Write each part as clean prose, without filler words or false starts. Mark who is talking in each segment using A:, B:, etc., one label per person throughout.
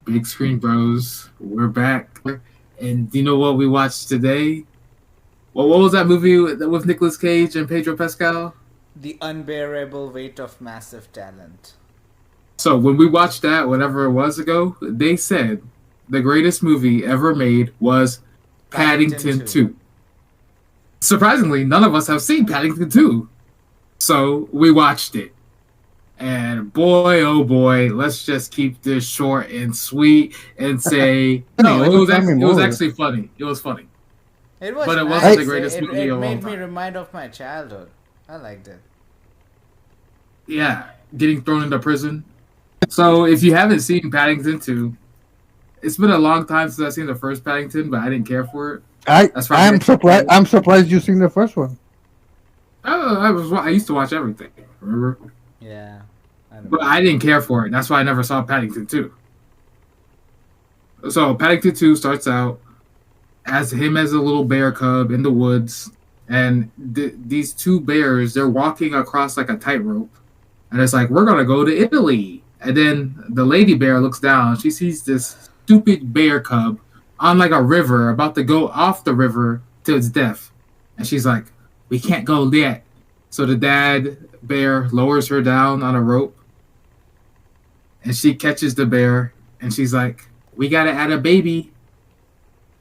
A: Big Screen Bros. We're back. And do you know what we watched today? Well, what was that movie with Nicolas Cage and Pedro Pascal?
B: The unbearable weight of massive talent.
A: So when we watched that, whatever it was ago, they said the greatest movie ever made was
B: Paddington
A: Paddington
B: 2.
A: 2. Surprisingly, none of us have seen Paddington 2. So we watched it. And boy, oh boy, let's just keep this short and sweet and say no. It was actually funny. It was funny,
B: It was
A: but it
B: nice.
A: wasn't the greatest
B: it,
A: movie
B: it
A: of all
B: made me
A: time.
B: remind of my childhood. I liked it.
A: Yeah, getting thrown into prison. So if you haven't seen Paddington 2, it's been a long time since I've seen the first Paddington, but I didn't care for it.
C: I'm surprised. I'm surprised you've seen the first one.
A: I used to watch everything. Remember?
B: Yeah.
A: But I didn't care for it. That's why I never saw Paddington 2. So Paddington 2 starts out as him as a little bear cub in the woods, and these two bears, they're walking across like a tightrope, and it's like, we're gonna go to Italy. And then the lady bear looks down. She sees this stupid bear cub on like a river, about to go off the river to its death, and she's like, we can't go yet. So the dad bear lowers her down on a rope, and she catches the bear, and she's like, we gotta add a baby.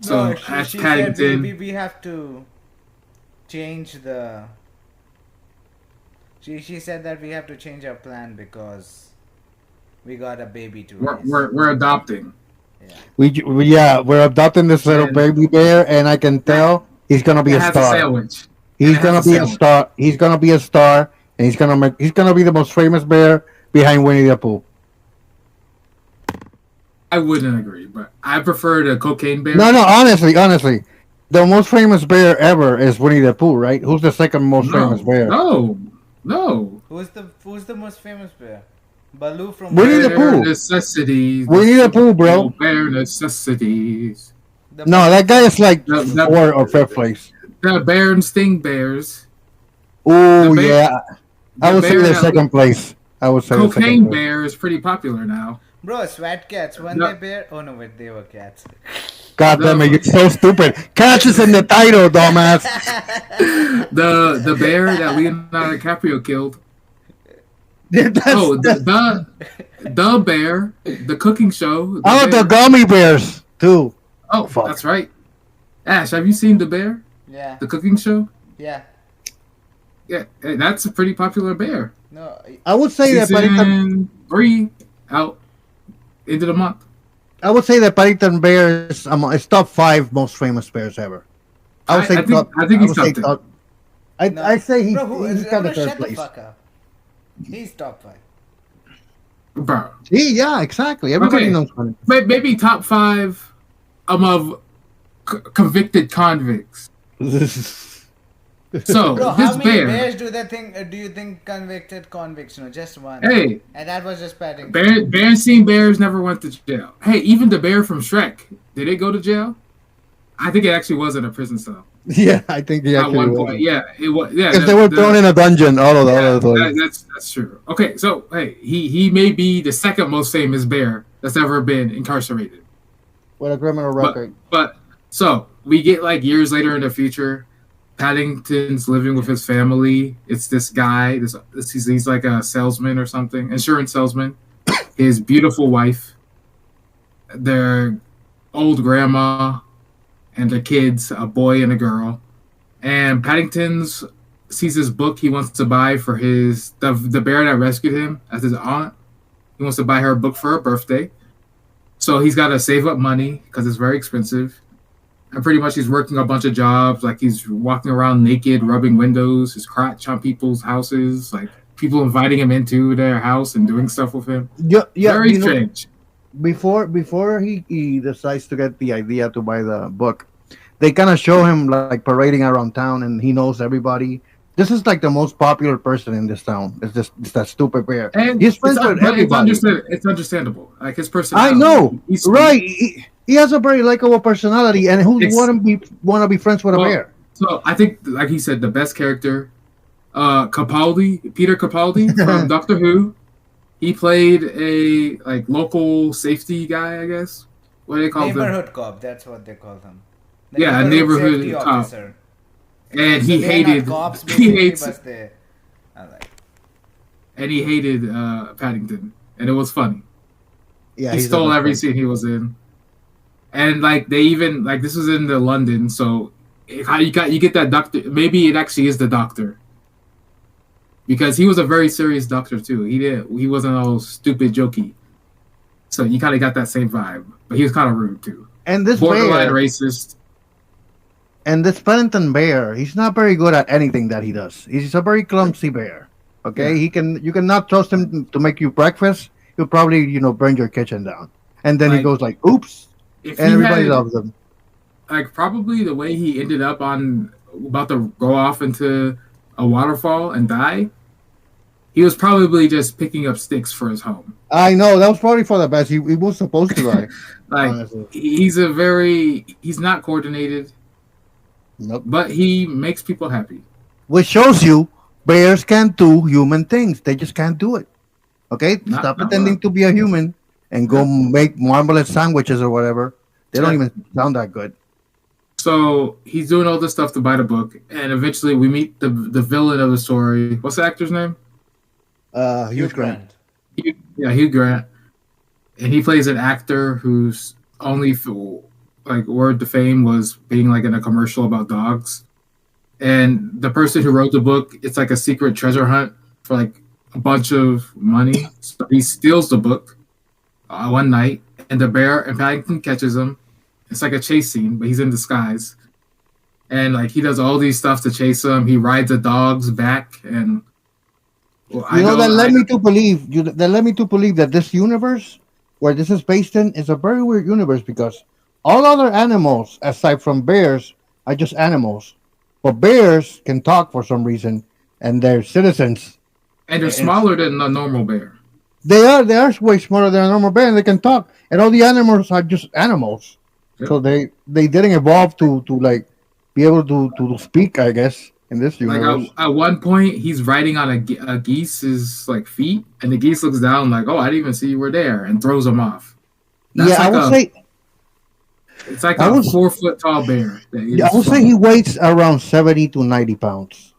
A: So
B: she said, baby, we have to change the... She said that we have to change our plan because we got a baby to raise.
A: We're adopting.
C: Yeah. We're adopting this little baby bear, and I can tell he's gonna be a star. He's gonna be a star. He's gonna be a star, and he's gonna be the most famous bear behind Winnie the Pooh.
A: I wouldn't agree, but I prefer the cocaine bear.
C: No, honestly, the most famous bear ever is Winnie the Pooh, right? Who's the second most famous bear?
A: No.
B: Who's the most famous bear? Baloo from
C: Winnie the Pooh.
A: Necessities.
C: Winnie the Pooh, bro.
A: Bear necessities.
C: No, that guy is like 4th or 5th place.
A: The Bear and Sting Bears.
C: Oh yeah, I would say the second place. I would say
A: Cocaine Bear is pretty popular now.
B: Bro, Sweat Cats, when they bear... Oh no, wait, they were cats.
C: God damn it, you're so stupid. Cats is in the title, dumbass.
A: The bear that Leonardo DiCaprio killed. The bear, the cooking show.
C: The gummy bears too.
A: Oh, fuck. That's right. Ash, have you seen The Bear?
B: Yeah.
A: The cooking show?
B: Yeah.
A: Yeah, that's a pretty popular bear.
B: No,
C: I would say that
A: Paddington 3 out into the month.
C: I would say that Paddington Bear is top 5 most famous bears ever. I would say
A: I think he's top 10.
C: I say he's
B: got
C: the 3rd place.
B: Fuck up. He's top 5.
A: Bro.
C: Yeah, exactly. Everybody knows Paddington.
A: Maybe top 5 of convicted convicts. So
B: bro,
A: this
B: how many
A: bear,
B: bears do you think convicted convicts? No, just one.
A: Hey,
B: and that was just Paddington.
A: Berenstain Bears never went to jail. Hey, even the bear from Shrek, did it go to jail? I think it actually was in a prison cell.
C: Yeah, I think he actually was.
A: Yeah, it was. Yeah,
C: because they were thrown in a dungeon.
A: That's true. Okay, so hey, he may be the second most famous bear that's ever been incarcerated
C: with a criminal record.
A: But so we get like years later in the future. Paddington's living with his family. It's this guy. He's like a salesman or something, insurance salesman. His beautiful wife, their old grandma, and their kids, a boy and a girl. And Paddington's sees this book he wants to buy for the bear that rescued him as his aunt. He wants to buy her a book for her birthday. So he's got to save up money because it's very expensive. And pretty much he's working a bunch of jobs. Like he's walking around naked, rubbing windows, his crotch on people's houses. Like people inviting him into their house and doing stuff with him.
C: Yeah,
A: very strange.
C: Before he decides to get the idea to buy the book, they kind of show him like parading around town, and he knows everybody. This is like the most popular person in this town. It's that stupid bear.
A: And
C: he's friends with everybody.
A: It's understandable. Like his personality.
C: I know, right? He has a very likable personality, and who want to be friends with a bear?
A: So I think, like he said, the best character, Peter Capaldi from Doctor Who. He played a like local safety guy, I guess. What do they call them?
B: Neighborhood cop. That's what they call them. The
A: Yeah, a
B: safety
A: neighborhood cop.
B: officer.
A: And
B: So
A: he
B: they're not
A: hated
B: cops
A: he
B: basically,
A: hates
B: but they. I like.
A: and he hated Paddington, and it was funny.
C: Yeah,
A: He stole every scene he was in, and like they even like this was in the London, so how you get that doctor? Maybe it actually is the doctor because he was a very serious doctor too. He wasn't all stupid jokey, so you kind of got that same vibe. But he was kind of rude too,
C: and this
A: borderline
C: bear,
A: racist.
C: and this Paddington bear, he's not very good at anything that he does. He's a very clumsy bear. Okay,
A: Yeah.
C: you cannot trust him to make you breakfast. He'll probably burn your kitchen down, and then he
A: Like
C: goes like, "Oops,"
A: if
C: and
A: he
C: everybody
A: had
C: loves him.
A: like probably the way he ended up on about to go off into a waterfall and die, he was probably just picking up sticks for his home.
C: I know that was probably for the best. He was supposed to die.
A: Like
C: Honestly,
A: he's not coordinated,
C: nope.
A: but he makes people happy.
C: Which shows you bears can't do human things. They just can't do it. Okay, stop
A: Not
C: pretending
A: well.
C: to be a human and go make marmalade sandwiches or whatever. They don't
A: Yeah.
C: even sound that good.
A: So he's doing all this stuff to buy the book, and eventually we meet the villain of the story. What's the actor's name?
C: Hugh Grant.
A: Hugh Grant, and he plays an actor who's only like word to fame was being like in a commercial about dogs. And the person who wrote the book, it's like a secret treasure hunt for like a bunch of money. So he steals the book one night, and the bear and Paddington catches him. It's like a chase scene, but he's in disguise, and like he does all these stuff to chase him. He rides the dogs back, and well,
C: That led me to believe that led me to believe that this universe where this is based in is a very weird universe because all other animals aside from bears are just animals, but bears can talk for some reason and they're citizens.
A: and they're
C: And
A: smaller than a normal bear.
C: they are way smarter than a normal bear and they can talk. And all the animals are just animals,
A: Yep.
C: so they didn't evolve to like be able to speak. I guess in this
A: Like
C: universe.
A: at one point, he's riding on a geese's like feet, and the geese looks down like, "Oh, I didn't even see you were there," and throws him off. That's
C: Yeah,
A: like
C: I would say
A: it's like
C: I
A: a
C: would
A: 4 foot tall bear.
C: I would say he weighs around 70 to 90 pounds.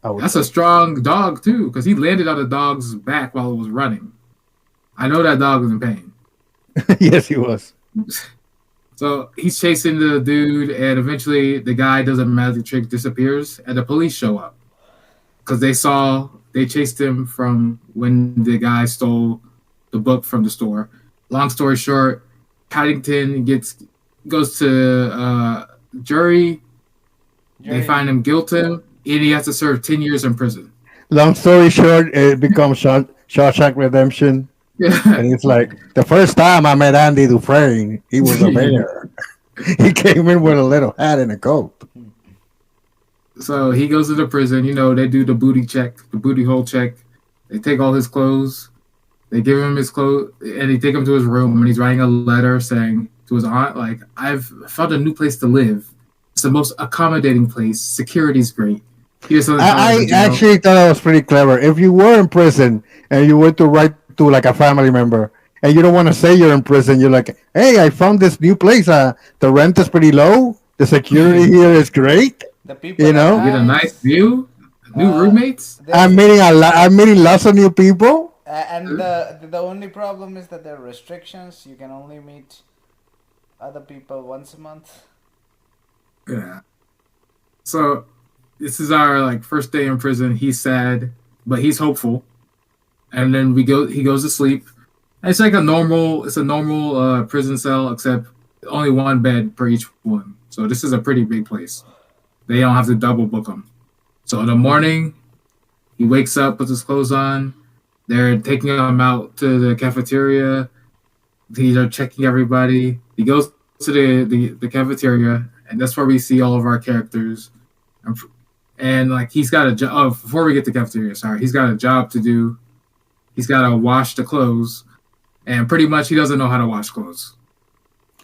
C: I would
A: That's
C: say.
A: a strong dog too, because he landed on the dog's back while it was running. I know that dog was in pain.
C: Yes, he was.
A: So he's chasing the dude, and eventually the guy does a magic trick, disappears, and the police show up because they chased him from when the guy stole the book from the store. Long story short, Paddington goes to jury. They find him guilty, and he has to serve 10 years in prison.
C: Long story short, it becomes Shawshank Redemption. And it's like the first time I met Andy Dufresne, he was a bear. He came in with a little hat and a coat.
A: So he goes into prison. They do the booty check, the booty hole check. They take all his clothes. They give him his clothes, and they take him to his room. And he's writing a letter saying to his aunt, like, "I've found a new place to live. It's the most accommodating place. Security's great."
C: I actually thought that was pretty clever. If you were in prison and you were to write to like a family member and you don't want to say you're in prison, you're like, "Hey, I found this new place. The rent is pretty low. The security here is great.
B: The people
C: You know?
B: are
A: You get a nice view, new roommates.
C: I'm meeting lots of new people."
B: And the only problem is that there are restrictions. You can only meet other people once a month.
A: Yeah. So this is our like first day in prison. He's sad, but he's hopeful. And then he goes to sleep. It's like a normal prison cell, except only one bed per each one. So this is a pretty big place. They don't have to double book him. So in the morning, he wakes up, puts his clothes on. They're taking him out to the cafeteria. They're checking everybody. He goes to the cafeteria, and that's where we see all of our characters. And like he's got a job. Oh, before we get to cafeteria, sorry, he's got a job to do. He's got to wash the clothes, and pretty much he doesn't know how to wash clothes.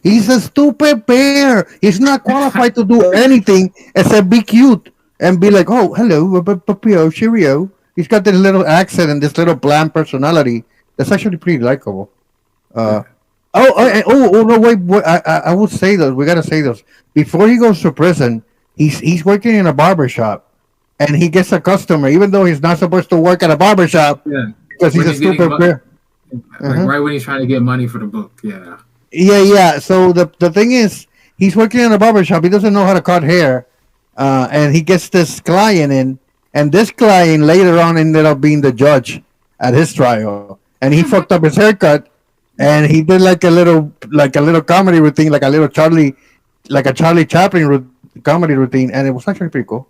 C: He's a stupid bear. He's not qualified to do anything except be cute and be like, "Oh, hello, Papio, cheerio." He's got this little accent and this little bland personality, That's actually pretty likable.
A: Yeah.
C: No, wait. I will say those. We gotta say those before he goes to prison. He's working in a barber shop, and he gets a customer, even though he's not supposed to work at a barber shop
A: Yeah.
C: because he's
A: When
C: a
A: he's getting
C: stupid bear.
A: like
C: Uh-huh.
A: right when he's trying to get money for the book. Yeah.
C: Yeah. So the thing is, he's working in a barber shop. He doesn't know how to cut hair, and he gets this client in, and this client later on ended up being the judge at his trial, and he fucked up his haircut, and he did like a little comedy routine, like a Charlie Chaplin comedy routine, and it was actually pretty cool.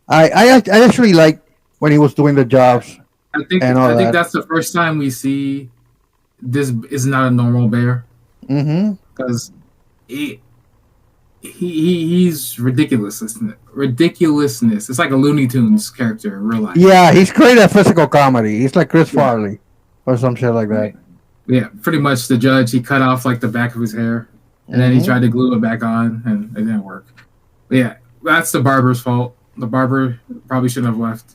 C: I actually like when he was doing the jobs and all
A: I think
C: that.
A: that's the first time we see this is not a normal bear
C: Mm-hmm.
A: because he, he's ridiculous, isn't it? Ridiculousness. It's like a Looney Tunes character in real life.
C: Yeah, he's great at physical comedy. He's like Chris
A: Yeah.
C: Farley or some shit like that.
A: Yeah, pretty much the judge, he cut off like the back of his hair and then he tried to glue it back on and it didn't work. But yeah, that's the barber's fault. The barber probably shouldn't have left.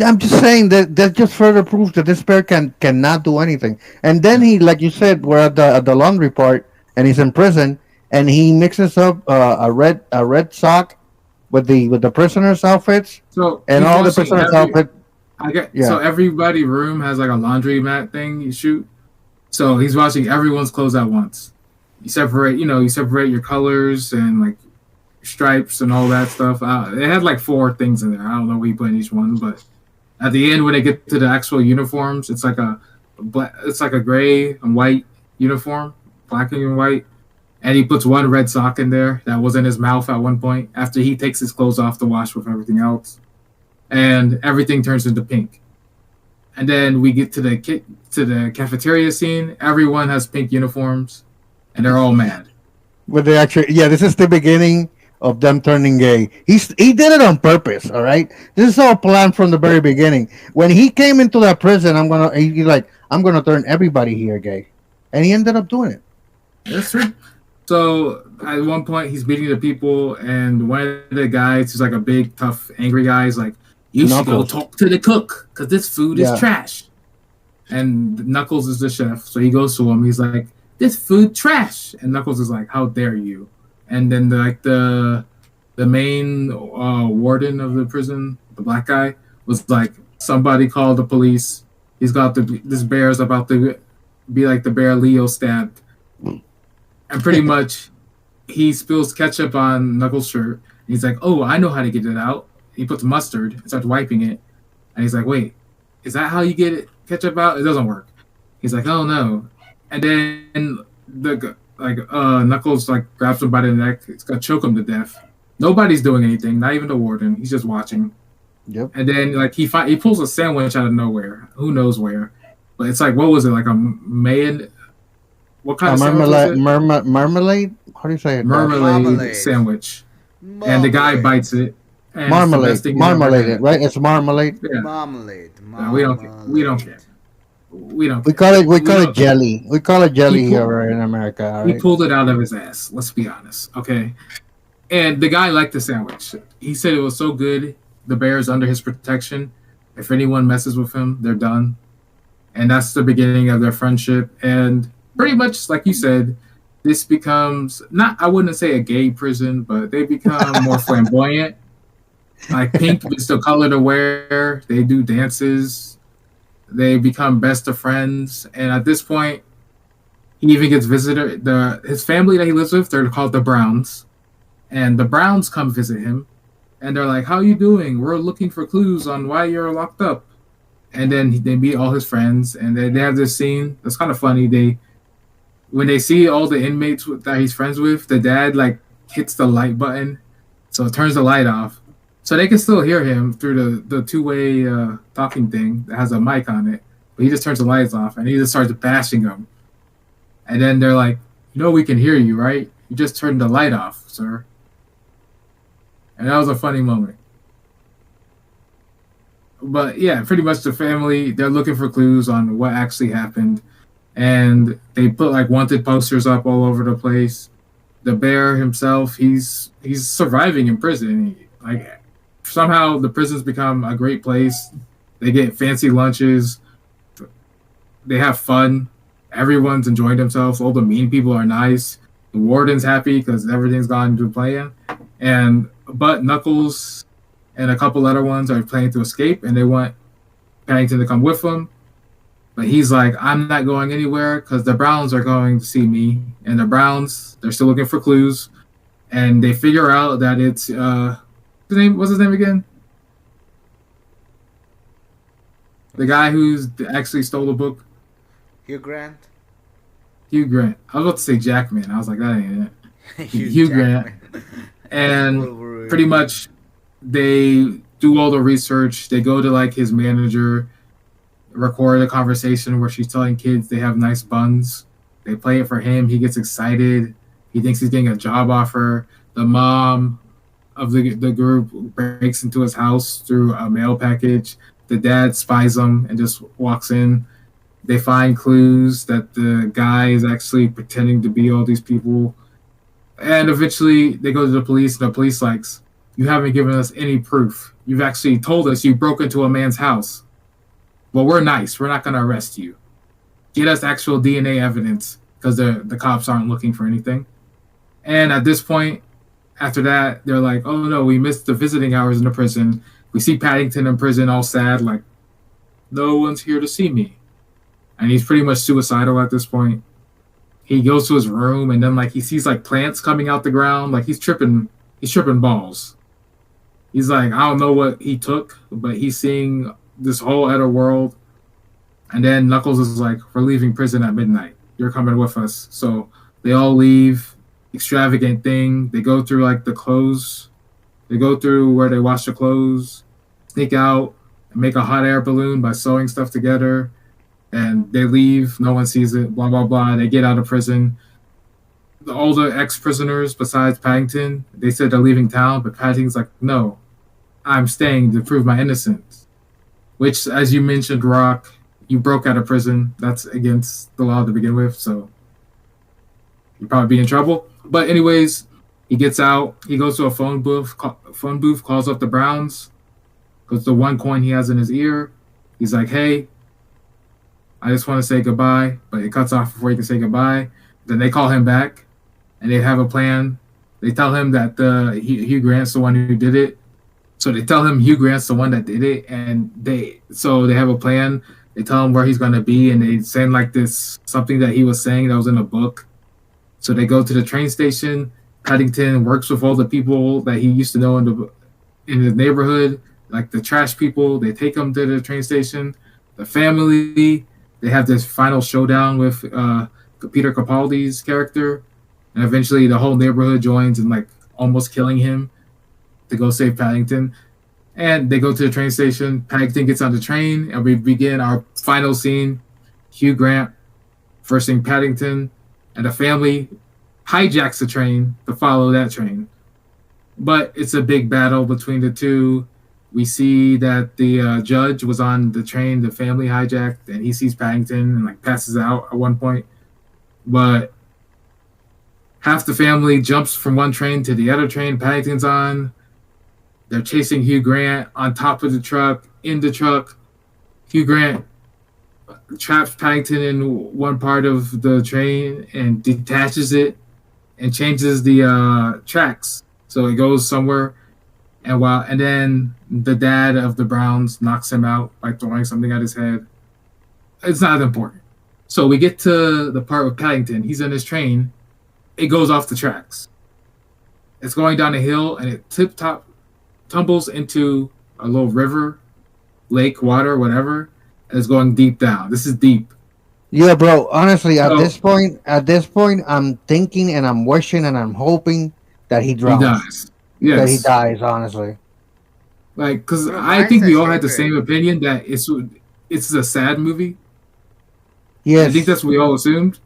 C: I'm just saying that just further proves that this bear cannot do anything. And then he, like you said, we're at the laundry part, and he's in prison, and he mixes up a red sock with the prisoners' outfits,
A: So
C: and
A: he's
C: all the
A: watching
C: prisoners'
A: every
C: outfit.
A: so
C: Yeah,
A: everybody room has like a laundry mat thing you shoot. So he's watching everyone's clothes at once. You separate your colors and like stripes and all that stuff. They had like 4 things in there. I don't know what he put in each one, but at the end when they get to the actual uniforms, it's like a gray and white uniform, black and white, and he puts one red sock in there that was in his mouth at one point after he takes his clothes off to wash with everything else, and everything turns into pink. And then we get to the cafeteria scene. Everyone has pink uniforms, and they're all mad.
C: but they actually, yeah, this is the beginning of them turning gay. He did it on purpose. All right, this is all planned from the very beginning. When he came into that prison, he's like, I'm gonna turn everybody here gay, and he ended up doing it.
A: That's true. So at one point, he's beating the people, and one of the guys, who's like a big, tough, angry guy, is like, "You should go
C: Knuckles.
A: talk to the cook, because this food is
C: Yeah.
A: trash." And Knuckles is the chef, so he goes to him. He's like, "This food trash," and Knuckles is like, "How dare you?" And then the main warden of the prison, the black guy, was like, "Somebody call the police. This bear's about to be like the bear Leo stabbed." And pretty much, he spills ketchup on Knuckles' shirt. He's like, "Oh, I know how to get it out." He puts mustard and starts wiping it. And he's like, "Wait, is that how you get ketchup out? It doesn't work." He's like, "Oh no!" And then Knuckles like grabs him by the neck. It's gonna choke him to death. Nobody's doing anything, not even the warden. He's just watching.
C: Yep.
A: And then like he pulls a sandwich out of nowhere. Who knows where? But it's like, what was it, like a mayo? What kind of sandwich was it?
C: Marmalade. How do you say it?
A: Marmalade sandwich. And the guy bites it. And
C: Marmalade. Marmalade. Right? It's marmalade.
A: Yeah.
B: Marmalade.
A: No, we don't care. We don't care. We don't.
C: We
A: care.
C: call it. We call
A: don't
C: it jelly. We call it jelly
A: He
C: here
A: pulled-
C: right in America. All
A: He
C: right?
A: pulled it out of his ass. Let's be honest, okay? And the guy liked the sandwich. He said it was so good. The bear is under his protection. If anyone messes with him, they're done. And that's the beginning of their friendship. And pretty much, like you said, this becomes not. I wouldn't say a gay prison, but they become more flamboyant. Like pink is the color to wear. They do dances. They become best of friends. And at this point, he even gets visited. His family that he lives with, they're called the Browns, and the Browns come visit him, and they're like, "How you doing? We're looking for clues on why you're locked up." And then they meet all his friends, and they have this scene that's kind of funny. When they see all the inmates that he's friends with, the dad like hits the light button, so it turns the light off, so they can still hear him through the two-way talking thing that has a mic on it. But he just turns the lights off, and he just starts bashing them. And then they're like, "You know we can hear you, right? You just turned the light off, sir." And that was a funny moment. But yeah, pretty much the family, they're looking for clues on what actually happened. And they put like wanted posters up all over the place. The bear himself, he's surviving in prison. Like somehow the prisons become a great place. They get fancy lunches. they have fun. Everyone's enjoying themselves. All the mean people are nice. The warden's happy because everything's gone to plan. But Knuckles and a couple other ones are planning to escape, and they want Paddington to come with them. But he's like, I'm not going anywhere because the Browns are going to see me. And the Browns, they're still looking for clues. And they figure out that it's what's his name again? The guy who's actually stole the book.
B: Hugh Grant.
A: Hugh Grant. I was about to say Jackman. I was like, that ain't it. Hugh Grant. And pretty much they do all the research. They go to like his manager, record a conversation where she's telling kids they have nice buns. They play it for him. He gets excited. He thinks he's getting a job offer. The mom of the group breaks into his house through a mail package. The dad spies him and just walks in. They find clues that the guy is actually pretending to be all these people. And eventually they go to the police, and the police likes, you haven't given us any proof. You've actually told us you broke into a man's house. Well, we're nice. We're not going to arrest you. Get us actual DNA evidence because the cops aren't looking for anything. And at this point, after that, they're like, oh, no, we missed the visiting hours in the prison. We see Paddington in prison all sad, like, no one's here to see me. And he's pretty much suicidal at this point. He goes to his room, and then like he sees like plants coming out the ground. Like he's tripping balls. He's like, I don't know what he took, but he's seeing this whole other world. And then Knuckles is like, we're leaving prison at midnight. You're coming with us. So they all leave. Extravagant thing. They go through like the clothes. They go through where they wash the clothes, sneak out, and make a hot air balloon by sewing stuff together. And they leave. No one sees it. Blah, blah, blah. They get out of prison. All the ex-prisoners, besides Paddington, they said they're leaving town, but Paddington's like, no, I'm staying to prove my innocence. Which, as you mentioned, Rock, you broke out of prison. That's against the law to begin with, so you'd probably be in trouble. But anyways, he gets out. He goes to a phone booth, calls up the Browns, puts the one coin he has in his ear. He's like, hey, I just want to say goodbye, but it cuts off before he can say goodbye. Then they call him back, and they have a plan. They tell him that Hugh Grant's the one who did it. So they tell him Hugh Grant's the one that did it, and they have a plan. They tell him where he's going to be, and they send like this, something that he was saying that was in a book. So they go to the train station. Paddington works with all the people that he used to know in the neighborhood, like the trash people. They take him to the train station. The family, they have this final showdown with Peter Capaldi's character, and eventually the whole neighborhood joins in like almost killing him to go save Paddington. And they go to the train station. Paddington gets on the train, and we begin our final scene. Hugh Grant versing Paddington, and the family hijacks the train to follow that train. But it's a big battle between the two. We see that the judge was on the train the family hijacked, and he sees Paddington and like passes out at one point. But half the family jumps from one train to the other train Paddington's on. They're chasing Hugh Grant on top of the truck, in the truck. Hugh Grant traps Paddington in one part of the train and detaches it and changes the tracks so it goes somewhere. And then the dad of the Browns knocks him out by throwing something at his head. It's not important. So we get to the part with Paddington. He's in his train. It goes off the tracks. It's going down a hill, and it tumbles into a little river, lake, water, whatever, and it's going deep down. This is deep.
C: Yeah, bro. Honestly, at this point, I'm thinking and I'm wishing and I'm hoping that he drowns.
A: He dies. Yes.
C: That he dies, honestly.
A: Like, because I think we all had the same opinion that it's a sad movie.
C: Yes.
A: I think that's what we all assumed.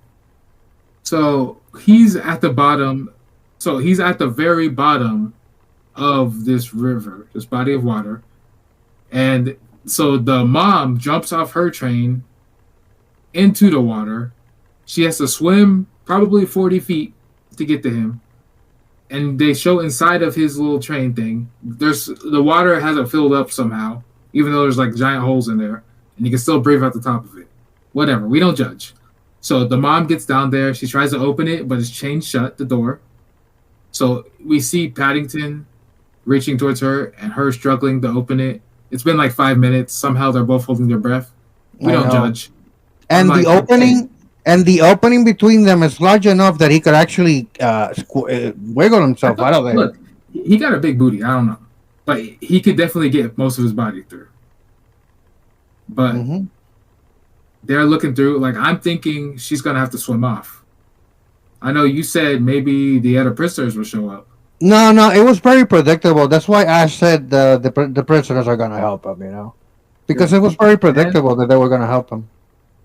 A: So he's at the bottom. So he's at the very bottom of this river, this body of water. And so the mom jumps off her train into the water. She has to swim probably 40 feet to get to him. And they show inside of his little train thing, the water hasn't filled up somehow, even though there's like giant holes in there, and you can still breathe out the top of it. Whatever. We don't judge. So the mom gets down there. She tries to open it, but it's chained shut, the door. So we see Paddington reaching towards her and her struggling to open it. It's been like 5 minutes. Somehow they're both holding their breath. We don't judge.
C: And
A: I'm
C: the
A: like,
C: opening
A: okay.
C: and the opening between them is large enough that he could actually wiggle himself out of there.
A: Look, he got a big booty. I don't know, but he could definitely get most of his body through. But they're looking through. Like, I'm thinking she's gonna have to swim off. I know you said maybe the other prisoners will show up.
C: No, it was very predictable. That's why Ash said the prisoners are gonna help him. Because it was very predictable that they were gonna help him.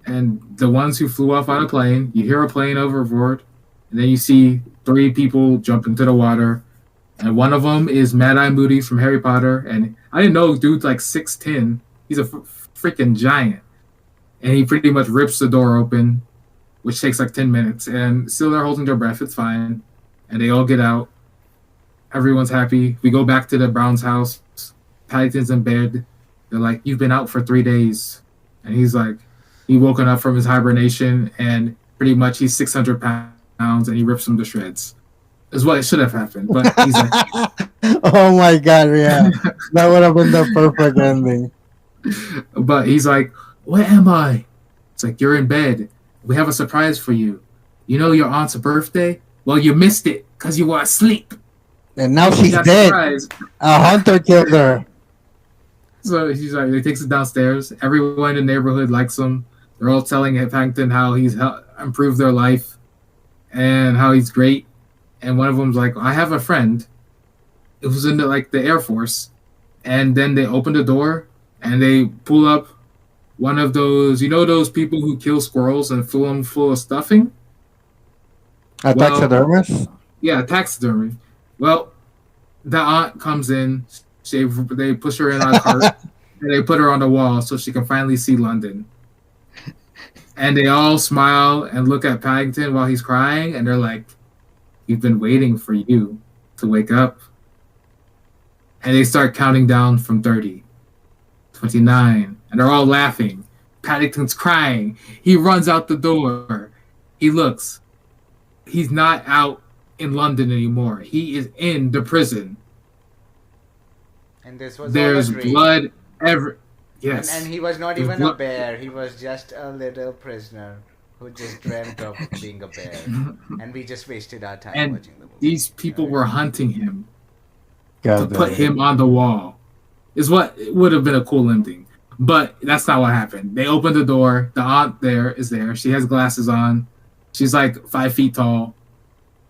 A: And the ones who flew off on a plane, you hear a plane overboard, and then you see 3 people jump into the water, and one of them is Mad Eye Moody from Harry Potter, and I didn't know dude's like 6'10". He's a freaking giant, and he pretty much rips the door open, which takes like 10 minutes, and still they're holding their breath. It's fine, and they all get out. Everyone's happy. We go back to the Browns' house. Paddington's in bed. They're like, "You've been out for 3 days," and he's like, he woken up from his hibernation, and pretty much he's 600 pounds, and he rips them to shreds. Is what it should have happened, but he's like,
C: "Oh my god, yeah, that would have been the perfect ending."
A: But he's like, "Where am I?" It's like, "You're in bed. We have a surprise for you. You know your aunt's birthday? Well, you missed it because you were asleep.
C: And now she's dead. A hunter killed her."
A: So he's like, he takes it downstairs. Everyone in the neighborhood likes him. They're all telling Paddington how he's improved their life and how he's great. And one of them's like, "I have a friend. It was in the Air Force." And then they open the door and they pull up one of those, those people who kill squirrels and fill them full of stuffing?
C: A taxidermist?
A: Yeah, taxidermy. Well, the aunt comes in. They push her in on a cart and they put her on the wall so she can finally see London. And they all smile and look at Paddington while he's crying, and they're like, "We've been waiting for you to wake up." And they start counting down from 30, 29, and they're all laughing. Paddington's crying. He runs out the door. He looks. He's not out in London anymore. He is in the prison.
B: And this was
A: There's blood every. Yes.
B: And he was not even a bear. He was just a little prisoner who just dreamt of being a bear. And we just wasted our time watching the movie.
A: These people were hunting him to put him on the wall. Is what it would have been a cool ending. But that's not what happened. They opened the door. The aunt is there. She has glasses on. She's like 5 feet tall.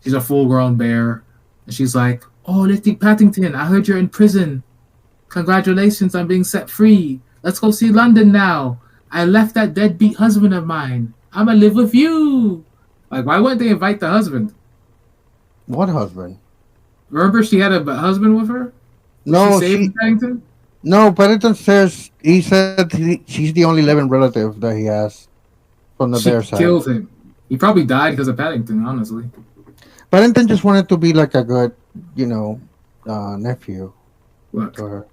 A: She's a full-grown bear. And she's like, "Oh, Little Paddington, I heard you're in prison. Congratulations on being set free. Let's go see London now. I left that deadbeat husband of mine. I'm going to live with you." Like, why wouldn't they invite the husband?
C: What husband?
A: Remember she had a husband with her?
C: No,
A: she saved Paddington?
C: No, Paddington says he said she's the only living relative that he has from the bear side.
A: She killed him. He probably died because of Paddington, honestly.
C: Paddington just wanted to be like a good, nephew to her.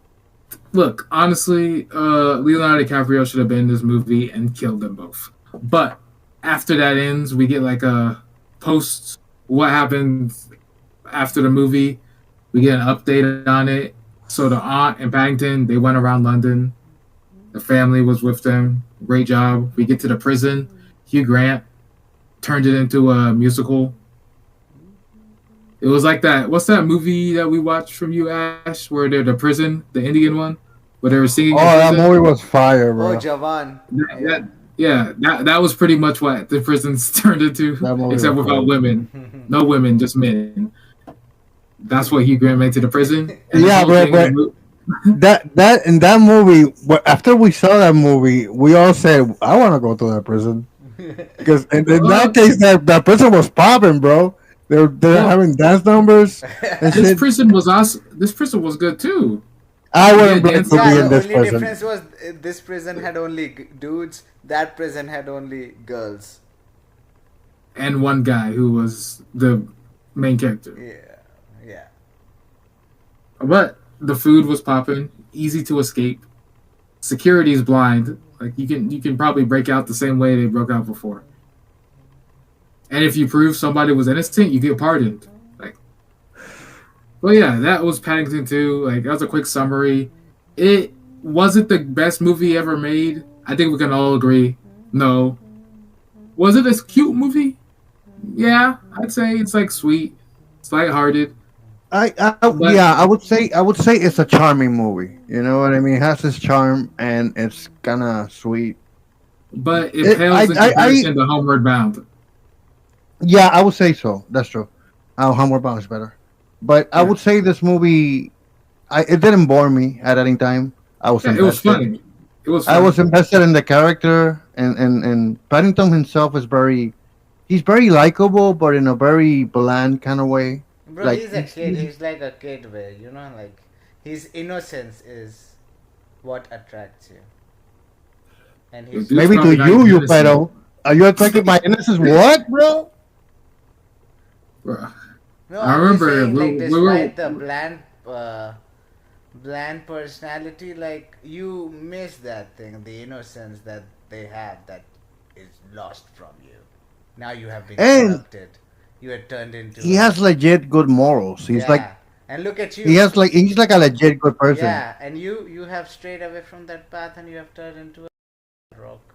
A: Look, honestly, Leonardo DiCaprio should have been in this movie and killed them both. But after that ends, we get like a post what happened after the movie. We get an update on it. So the aunt and Paddington, they went around London. The family was with them. Great job. We get to the prison. Hugh Grant turned it into a musical. It was like that. What's that movie that we watched from you, Ash? Where they're the prison, the Indian one, where they were singing.
C: Oh, that movie was fire, bro.
B: Oh, Javan.
A: That was pretty much what the prisons turned into, except without women. No women, just men. That's what Hugh Grant made to the prison.
C: Yeah, bro. That in that movie, after we saw that movie, we all said, "I want to go to that prison," because in that case, that prison was popping, bro. They're having dance numbers.
A: This prison was awesome. This prison was good too.
C: I wouldn't be in this prison.
B: The only difference was this prison had only dudes. That prison had only girls.
A: And one guy who was the main character.
B: Yeah.
A: But the food was popping, easy to escape. Security's blind. Like you can probably break out the same way they broke out before. And if you prove somebody was innocent, you get pardoned. Like, well, yeah, that was Paddington 2. Like, that was a quick summary. It wasn't the best movie ever made. I think we can all agree. No. Was it a cute movie? Yeah, I'd say it's like sweet, it's lighthearted. But
C: Yeah, I would say it's a charming movie. You know what I mean? It has its charm and it's kind of sweet.
A: but it
C: It,
A: pales in comparison to Homeward Bound.
C: yeah, I would say so. That's true. Homeward Bound is better, but I
A: Yeah,
C: would say this movie, it didn't bore me at any time. I was
A: yeah, it was
C: invested.
A: funny. It was
C: I was
A: funny.
C: invested in the character, and Paddington himself is he's very likable, but in a very bland kind of way.
B: Bro,
C: Like
B: he's a kid. He's like a kid where, like his innocence is what attracts you. And
A: This
B: he's
A: dude's
C: maybe to
A: probably not
C: you,
A: even
C: you
A: innocent.
C: pedo. Are you attracted by innocence? What, bro?
A: Bruh.
B: no,
A: I
B: I'm just
A: remember
B: saying, like,
A: we were
B: despite the bland personality, like you miss that thing, the innocence that they have that is lost from you. Now you have been
C: And
B: corrupted. You are turned into
C: he has legit good morals. He's like
B: yeah. And look at
C: he
B: you.
C: has like he's like a legit good person.
B: Yeah, and you have strayed away from that path and you have turned into a rock.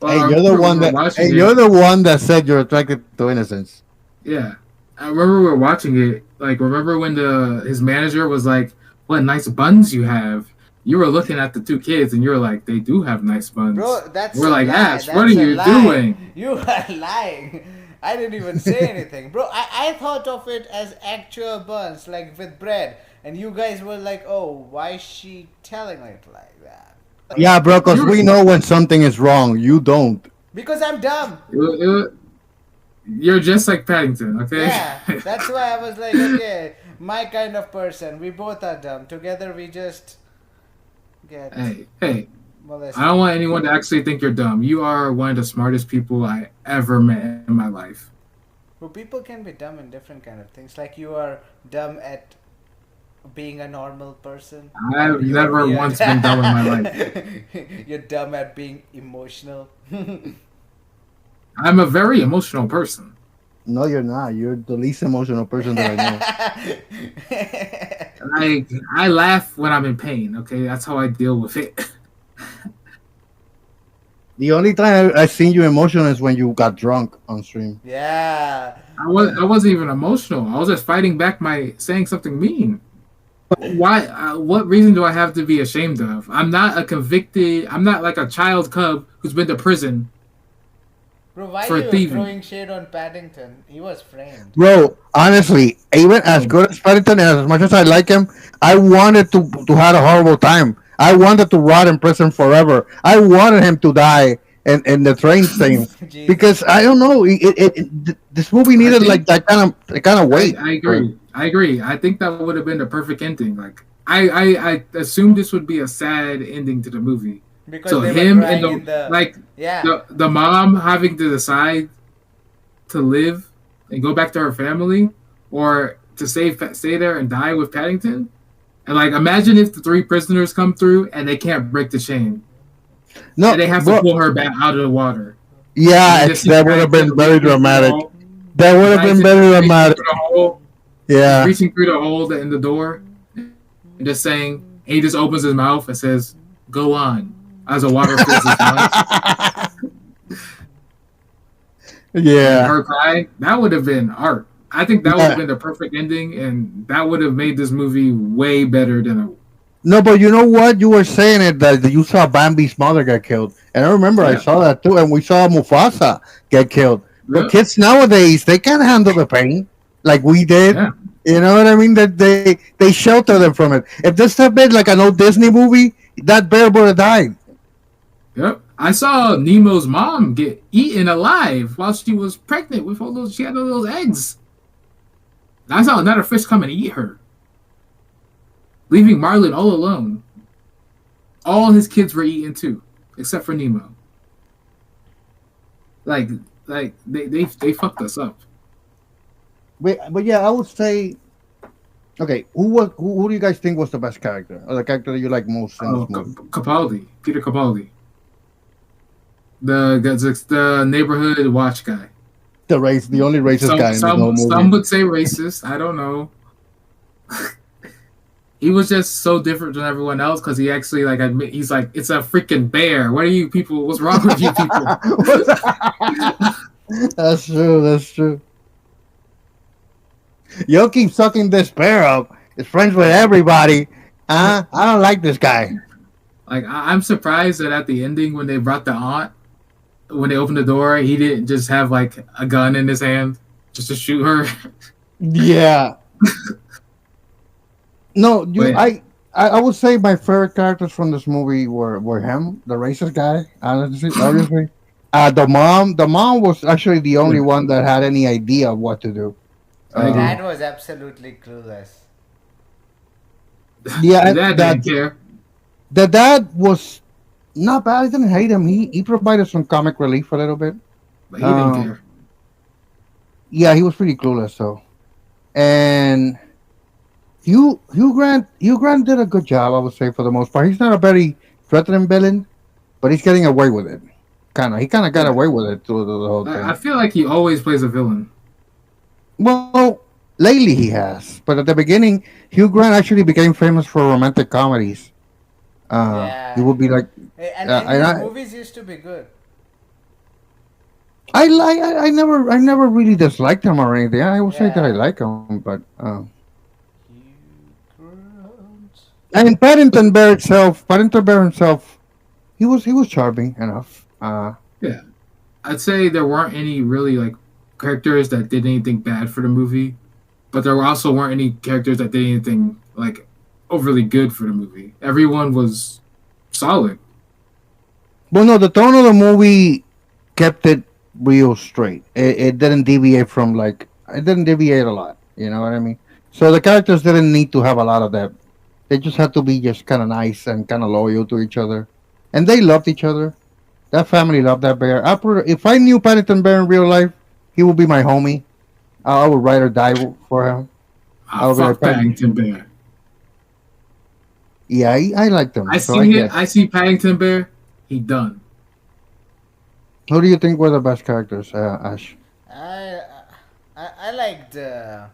A: well, I remember we were
C: Hey,
A: watching
C: you're
A: it.
C: the one that said you're attracted to innocence.
A: Yeah, I remember we were watching it. Like, remember when the his manager was like, "What nice buns you have." You were looking at the two kids, and you were like, "They do have nice buns."
B: Bro, that's
A: We're
B: a
A: like,
B: lie.
A: "Ash, what are
B: That's a
A: you
B: lie.
A: doing?"
B: You are lying. I didn't even say anything. Bro, I thought of it as actual buns, like with bread. And you guys were like, oh, why is she telling it like that?
C: Yeah, bro, because
A: You
C: we know when something is wrong. You don't.
B: Because I'm dumb.
A: were, you're just like Paddington, okay?
B: Yeah, that's why I was like, okay, my kind of person. We both are dumb. Together we just get
A: hey,
B: molested.
A: I don't want anyone to actually think you're dumb. You are one of the smartest people I ever met in my life.
B: Well, people can be dumb in different kind of things. Like you are dumb at being a normal person.
A: I've
B: You are
A: never
B: weird.
A: once been dumb in my life.
B: You're dumb at being emotional.
A: I'm a very emotional person.
C: No, you're not. You're the least emotional person that I know.
A: Like, I laugh when I'm in pain, okay? That's how I deal with it.
C: The only time I seen you emotional is when you got drunk on stream.
B: Yeah.
A: I wasn't even emotional. I was just fighting back my saying something mean. Why? What reason do I have to be ashamed of? I'm not a convicted. I'm not like a child cub who's been to prison
B: Bro, why
A: for
B: are you
A: thieving.
B: throwing shade on Paddington? He was framed.
C: Bro, honestly, even as
A: Oh,
C: good as Paddington and as much as I like him, I wanted to have a horrible time. I wanted to rot in prison forever. I wanted him to die in the train station
B: Jesus.
C: because I don't know. This movie
A: I
C: needed like
A: think
C: that kind of weight.
A: I agree. I agree. I think that would have been the perfect ending. Like I assumed this would be a sad ending to the movie.
B: Because
A: So
B: they were
A: him
B: crying
A: and
B: in the
A: like
B: yeah.
A: the mom having to decide to live and go back to her family, or to stay there and die with Paddington. And like, imagine if the three prisoners come through and they can't break the chain,
C: No,
A: and they have to
C: bro.
A: pull her back out of the water. And
C: Yeah,
A: you just see
C: that would have been
A: Paddington
C: very
A: reaching through the
C: dramatic.
A: hole.
C: That would have been
A: Paddington
C: very
A: reaching
C: dramatic.
A: through the hole.
C: Yeah.
A: Reaching through the hole in the door, and just saying, and he just opens his mouth and says, "Go on," as the water fills his mouth. And
C: Yeah.
A: her cry, that would have been art. I think that would
C: Yeah.
A: have been the perfect ending, and that would have made this movie way better than a.
C: No, but you know what? You were saying it that you saw Bambi's mother get killed, and I remember I
A: Yeah.
C: saw that too, and we saw Mufasa get killed. But
A: Yeah.
C: kids nowadays, they can't handle the pain like we did.
A: Yeah.
C: You know what I mean? That they shelter them from it. If this had been like an old Disney movie, that bear would have died.
A: Yep. I saw Nemo's mom get eaten alive while she was pregnant with all those. She had all those eggs. I saw another fish come and eat her, leaving Marlin all alone. All his kids were eaten too, except for Nemo. Like, they fucked us up.
C: But yeah, I would say Okay, who do you guys think was the best character, or the character that you like most in this
A: Oh,
C: movie?
A: Capaldi, Peter Capaldi, the neighborhood watch guy.
C: The only racist
A: Some
C: guy in this whole
A: some some
C: movie.
A: would say racist. I don't know. He was just so different than everyone else because he actually like admit he's like it's a freaking bear. What are you people? What's wrong with you people?
C: That's true. That's true. You'll keep sucking this bear up. It's friends with everybody. I don't like this guy.
A: Like I'm surprised that at the ending when they brought the aunt, when they opened the door, he didn't just have like a gun in his hand just to shoot her.
C: Yeah. No,
A: But
C: I would say my favorite characters from this movie were him, the racist guy. Honestly, obviously, the mom was actually the only
A: yeah,
C: one that had any idea of what to do.
A: I
B: The
A: agree.
B: dad was absolutely clueless.
C: Yeah,
A: The
C: and
A: dad didn't care,
C: the dad was not bad. I didn't hate him. He provided some comic relief a little bit.
A: but he didn't
C: Um,
A: care.
C: yeah, he was pretty clueless though. And Hugh Grant did a good job, I would say, for the most part. He's not a very threatening villain, but he's getting away with it. He kind of got
A: Yeah,
C: away with it through the whole
A: I
C: thing.
A: feel like he always plays a villain.
C: Well, lately he has, but at the beginning, Hugh Grant actually became famous for romantic comedies. He
B: Yeah.
C: would be like,
B: And
C: I,
B: his
C: I,
B: movies used to be good.
C: I never really disliked him or anything. I would say that I
B: Yeah.
C: like him, but
B: Hugh Grant.
C: and Paddington Bear himself, he was charming enough.
A: Yeah, I'd say there weren't any really like characters that did anything bad for the movie, but there also weren't any characters that did anything like overly good for the movie. Everyone was solid.
C: Well, no, the tone of the movie kept it real straight. It didn't deviate from like it didn't deviate a lot. You know what I mean? So the characters didn't need to have a lot of that. They just had to be just kind of nice and kind of loyal to each other, and they loved each other. That family loved that bear. If I knew Paddington Bear in real life, he would be my homie. I would ride or die for him.
A: Ah,
C: I would be like,
A: fuck Paddington Bear.
C: yeah, I liked him,
A: I
C: so I
A: see it.
C: get.
A: I see Paddington Bear. He done.
C: Who do you think were the best characters, Ash?
B: I I liked the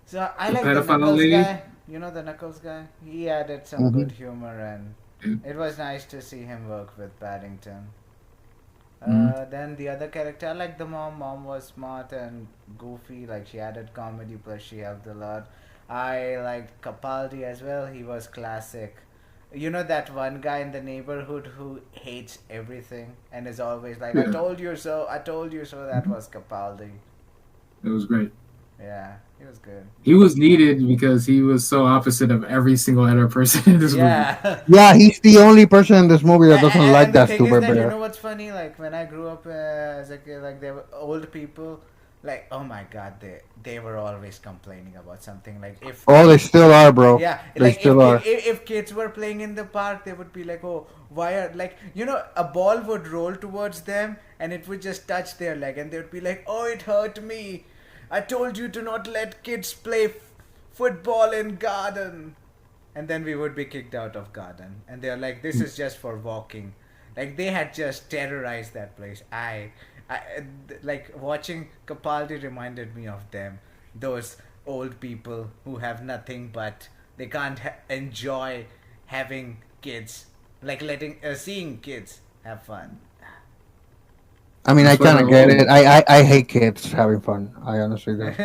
B: so I
A: The
B: like the
A: pedophile
B: Knuckles
A: lady.
B: guy. You know the Knuckles guy. He added some
C: Hmm.
B: good humor, and it was nice to see him work with Paddington.
A: Mm-hmm.
B: Then the other character, I like the mom. Mom was smart and goofy. Like she added comedy, plus she helped a lot. I liked Capaldi as well. He was classic. You know that one guy in the neighborhood who hates everything and is always like, "I
A: Yeah,
B: told you so. I told you so." That was Capaldi.
A: it was great.
B: Yeah, he was good.
A: He was needed because he was so opposite of every single other person in this movie.
B: Yeah.
C: Yeah, he's the only person in this movie that doesn't like
B: And the
C: that
B: thing is
C: stupid
B: that you
C: bear.
B: know what's funny? Like when I grew up as a kid, like there were old people. Like oh my god, they were always complaining about something. Like if
C: Oh, they still are, bro.
B: yeah,
C: They
B: like
C: still are.
B: if kids were playing in the park, they would be like, oh, why are like a ball would roll towards them and it would just touch their leg and they would be like, oh, it hurt me. I told you to not let kids play football in garden. And then we would be kicked out of garden and they're like this is just for walking, like they had just terrorized that place. Like watching Capaldi reminded me of them, those old people who have nothing but they can't enjoy having kids, like letting seeing kids have fun.
C: I mean, I
A: That's why
C: kind
A: they're
C: of get
A: old.
C: it. I hate kids having fun. I honestly do.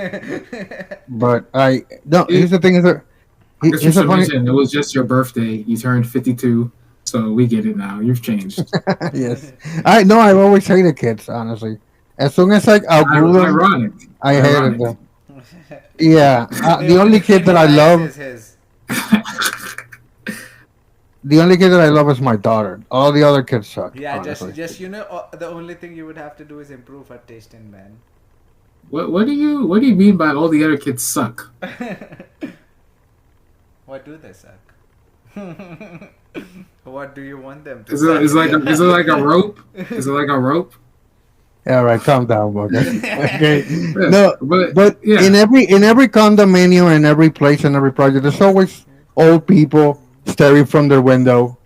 C: But I no. Here's
A: It,
C: the thing: is that
A: just for
C: here's the
A: some
C: funny.
A: reason, it was just your birthday. You turned 52, so we get it now. You've changed.
C: Yes, I know. I've always hated kids. Honestly, as soon as I outgrew them,
A: Ironic.
C: I hated
A: Ironic.
C: them. Yeah, the only kid that I
B: Nice
C: love,
B: is his.
C: the only kid that I love is my daughter. All the other kids suck.
B: Yeah,
C: Honestly.
B: just the only thing you would have to do is improve her taste in men.
A: What do you mean by all the other kids suck?
B: What do they suck? What do you want them to
A: Is it
B: suck?
A: is it like a rope? Is it like a rope?
C: All right, calm down, okay. Okay.
A: Yeah,
C: No,
A: but
C: but
A: yeah,
C: in every condominium, in every place, in every project, there's always old people staring from their window,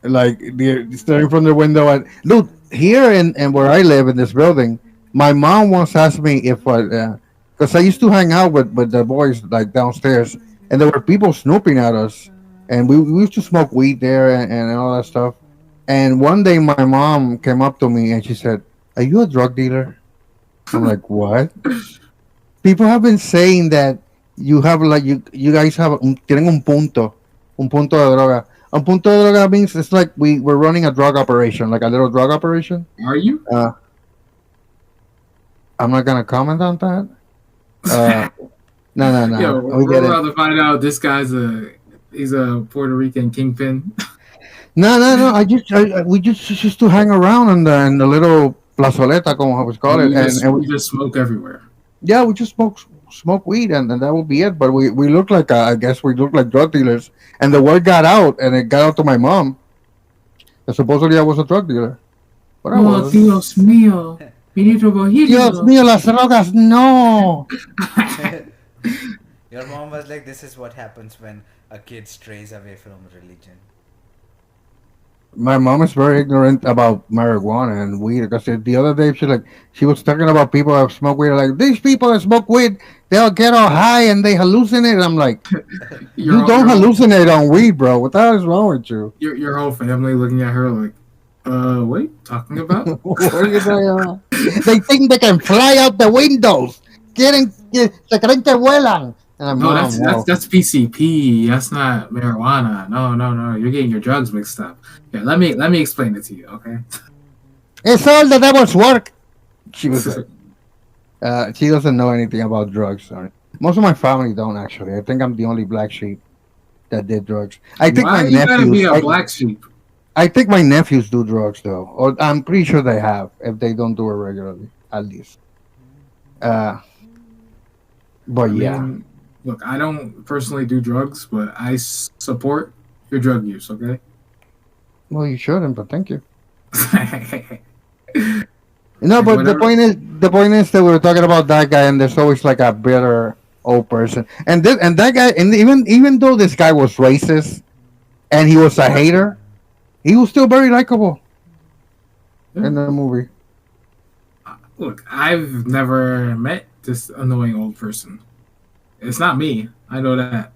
C: like they're staring from their window. And look, here in where I live in this building, my mom once asked me if because I used to hang out with the boys like downstairs, and there were people snooping at us, and we used to smoke weed there and all that stuff. And one day, my mom came up to me and she said, "Are you a drug dealer?" I'm like, "What?" People have been saying that you have like you guys have tienen un punto de droga. Un punto de droga means it's like we're running a drug operation, like a little drug operation.
A: are you?
C: Uh, I'm not gonna comment on that. Uh, no, no,
A: Yo,
C: no. We
A: we're
C: get it.
A: about to find out this guy's he's a Puerto Rican kingpin.
C: No, no, no. We just used to hang around in the little plazoleta, como I was call
A: And
C: it, and
A: you just smoke everywhere.
C: yeah, we just smoke weed, and that would be it. But we look like I guess we look like drug dealers, and the word got out, and it got out to my mom that supposedly I was a drug dealer, but I
A: Oh,
C: wasn't.
A: Dios mío. Ministro
C: Dios
A: Bohilio.
C: mío, las drogas, no.
B: Your mom was like, "This is what happens when a kid strays away from religion."
C: My mom is very ignorant about marijuana and weed because the other day she was talking about people that smoke weed like these people that smoke weed they'll get all high and they hallucinate. And I'm like,
A: Your,
C: you don't
A: your, whole,
C: hallucinate on weed, bro. What the hell is wrong with you?
A: your whole family looking at her like, wait, talking about?
C: What are you talking about? They think they can fly out the windows. Se creen que vuelan. And I'm
A: No,
C: mom, no.
A: that's PCP. That's not marijuana. No, no, no. You're getting your drugs mixed up. Yeah, let me explain it to you, okay?
C: It's all the devil's work. She was like, she doesn't know anything about drugs. Sorry. Most of my family don't actually. I think I'm the only black sheep that did drugs. I think my
A: Why you gotta be
C: nephews.
A: a black sheep?
C: I think my nephews do drugs though, or I'm pretty sure they have if they don't do it regularly, at least. Uh, but
A: I
C: yeah.
A: mean, look, I don't personally do drugs, but I support your drug use, okay?
C: Well, you shouldn't, but thank you.
A: Like,
C: No, but
A: whenever,
C: the point is that we were talking about that guy, and there's always like a bitter old person, and that guy, and even though this guy was racist and he was a hater, he was still very likable in the movie.
A: look, I've never met this annoying old person. It's not me. I know that.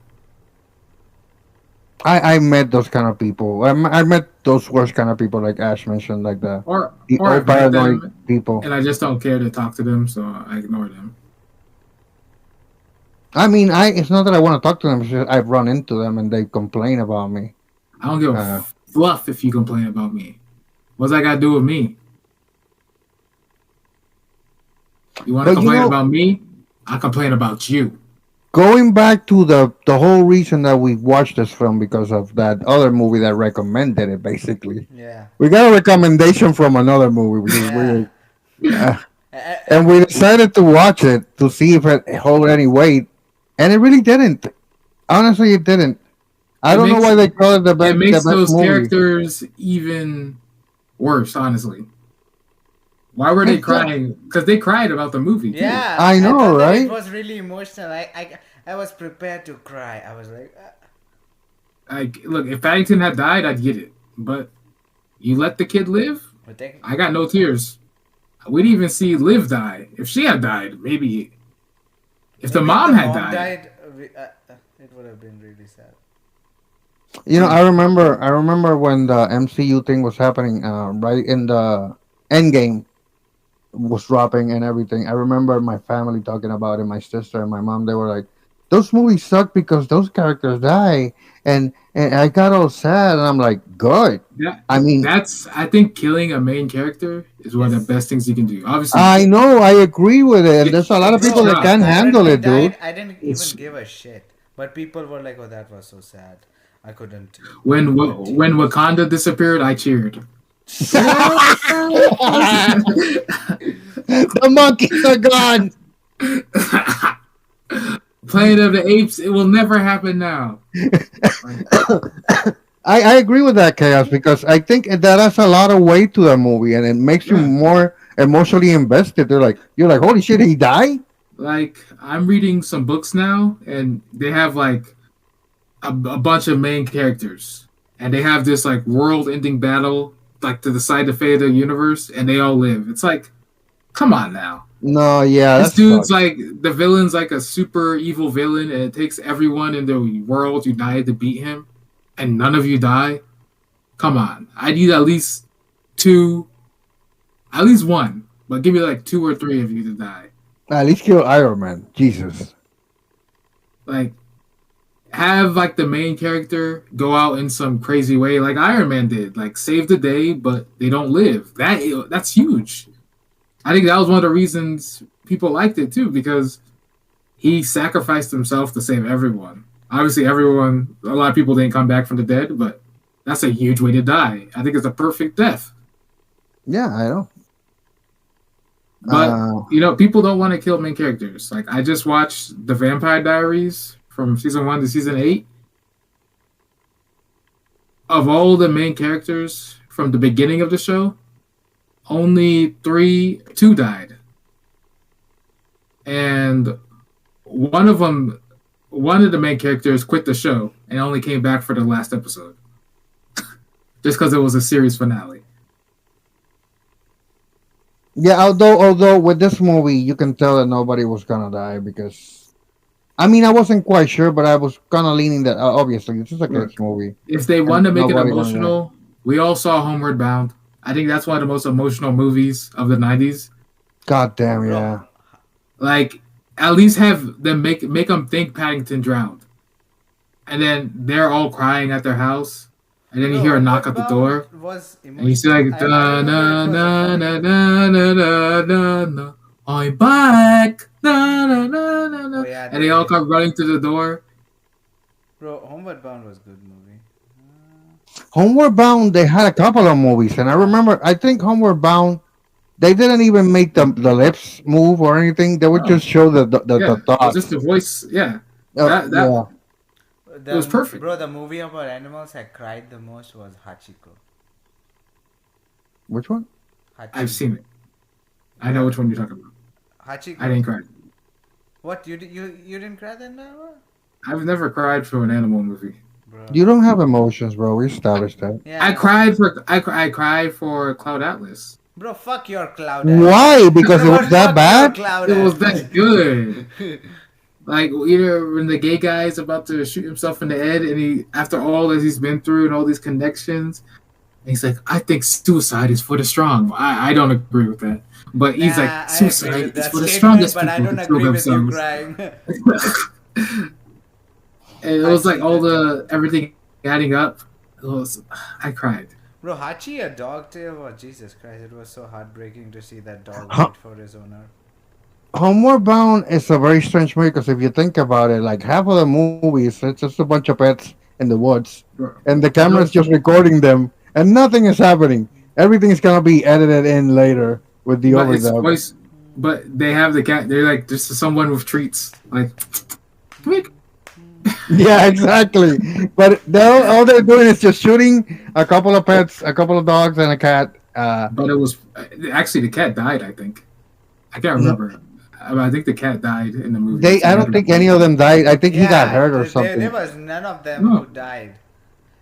C: I met those kind of people. I met those worst kind of people, like Ash mentioned, like the
A: Or
C: old
A: I've met
C: paranoid
A: them
C: people.
A: and I just don't care to talk to them, so I ignore them.
C: I mean, I it's not that I want to talk to them. It's just I've run into them and they complain about me.
A: I don't give a
C: Uh,
A: fluff if you complain about me. What's that got to do with me? You want to
C: but you
A: complain
C: know,
A: about me? I complain about you.
C: going back to the whole reason that we watched this film because of that other movie that recommended it. Basically,
B: Yeah.
C: we got a recommendation from another movie, which is
B: Yeah.
C: weird. Uh, and
B: And
C: we decided to watch it to see if it hold any weight, and it really didn't. Honestly, it didn't. I
A: It
C: don't know
A: makes
C: why they call it
A: it
C: the
A: makes
C: best
A: those
C: movie.
A: characters even worse. Honestly, why were they crying? Because they cried about the movie too.
B: yeah,
C: I
B: I
C: know,
B: thought that
C: right?
B: it was really emotional. I was prepared to cry. I was like,
A: Like, look, if Paddington had died, I'd get it. But you let the kid live.
B: but they,
A: I got no tears. We didn't even see Liv die. If she had died, maybe. If the
B: maybe
A: mom
B: the
A: had
B: mom
A: died,
B: it would have been really sad.
C: You know, I remember when the MCU thing was happening, right in the Endgame was dropping and everything. I remember my family talking about it. My sister and my mom, they were like, "Those movies suck because those characters die," and I got all sad. And I'm like, "Good."
A: that
C: I mean,
A: that's I think killing a main character is one of the
B: Yes.
A: best things you can do. Obviously,
C: I know, I agree with it. And
A: it,
C: there's a lot of
A: it's
C: people
B: Bro,
C: that
A: rough.
C: can't
B: when
C: handle
B: he
C: it, dude.
B: died, I didn't even
A: It's
B: give a shit. But people were like, "Oh, that was so sad. I couldn't
A: when
B: continue."
A: Wakanda disappeared, I cheered.
C: The monkeys are gone.
A: Planet of the Apes, it will never happen now. Like,
C: I agree with that chaos because I think that adds a lot of weight to the movie and it makes you
A: yeah,
C: more emotionally invested. They're like, you're like, holy shit, he died.
A: Like I'm reading some books now, and they have like a bunch of main characters, and they have this like world-ending battle, like to decide the fate of the universe, and they all live. It's like, come on now.
C: No, yeah,
A: This
C: that
A: dude's
C: sucks.
A: like the villain's like a super evil villain, and it takes everyone in the world united to beat him, and none of you die. Come on, I need at least two, at least one, but give me like two or three of you to die.
C: At least kill Iron Man. Jesus.
A: Like have like the main character go out in some crazy way, like Iron Man did, like save the day, but they don't live. That's huge. I think that was one of the reasons people liked it too, because he sacrificed himself to save everyone. Obviously, everyone, a lot of people didn't come back from the dead, but that's a huge way to die. I think it's a perfect death.
C: Yeah, I know.
A: But people don't want to kill main characters. Like I just watched The Vampire Diaries from season 1 to season 8. Of all the main characters from the beginning of the show, only two died, and one of the main characters quit the show and only came back for the last episode, just because it was a series finale.
C: Yeah, although with this movie, you can tell that nobody was gonna die because, I mean, I wasn't quite sure, but I was kind of leaning that obviously this is a kids movie.
A: If they want to make it emotional, we all saw Homeward Bound. I think that's one of the most emotional movies of the 90s.
C: God damn, yeah.
A: Like, at least have them make them think Paddington drowned. And then they're all crying at their house. And then you hear a knock at the door. And you see like, da na na na na na na na na, I'm back. Na na na na na. And they all come running to the door.
B: Bro, Homeward Bound was a good movie.
C: Homeward Bound, they had a couple of movies, and I remember, I think Homeward Bound, they didn't even make the lips move or anything. They would just show the thoughts.
A: Just the voice, yeah. It was perfect.
B: Bro, the movie about animals I cried the most was Hachiko.
C: Which one?
B: Hachiko.
A: I've seen it. I know which one you're talking about.
B: Hachiko.
A: I didn't cry.
B: What, you didn't cry then, now?
A: I've never cried for an animal movie.
B: Bro.
C: You don't have emotions, bro. We established that.
B: Yeah,
A: I cried for Cloud Atlas.
B: Bro, fuck your Cloud Atlas.
C: Why? Because it was that bad?
A: It was that good. Like either when the gay guy is about to shoot himself in the head, and he, after all that he's been through and all these connections, and he's like, "I think suicide is for the strong." I don't agree with that, but he's like, "Suicide is for the strongest people."
B: But I don't agree with you crying.
A: And it was like all the everything adding up. I cried.
B: Bro, Hachi, a dog tail? Oh, Jesus Christ, it was so heartbreaking to see that dog wait for his owner.
C: Homeward Bound is a very strange movie because if you think about it, like half of the movies, it's just a bunch of pets in the woods, and the camera's just recording them, and nothing is happening. Everything is gonna be edited in later with the overdub.
A: But they have the cat. They're like just someone with treats. Like, come here.
C: Yeah, exactly. But all they're doing is just shooting a couple of pets, a couple of dogs, and a cat.
A: But it was actually the cat died. I think I can't remember. I think the cat died in the movie.
C: I don't think any of them died. I think he got hurt or something.
B: There was none of them who died.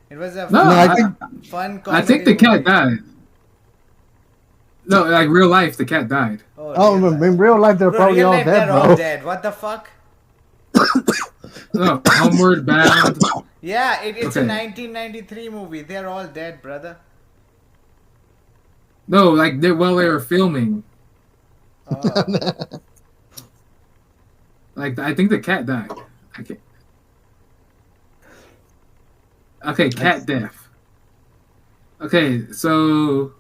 B: It was a fun comedy
A: I think the cat
B: movie.
A: died. No, like real life, the cat died.
C: Oh, in real life, they're probably all dead,
B: they're
C: bro.
B: all dead. What the fuck?
A: No, Homeward Bound.
B: Yeah, it's a 1993 movie. They're all dead, brother.
A: No, like they were filming. Like I think the cat died. Okay, cat death. Okay, so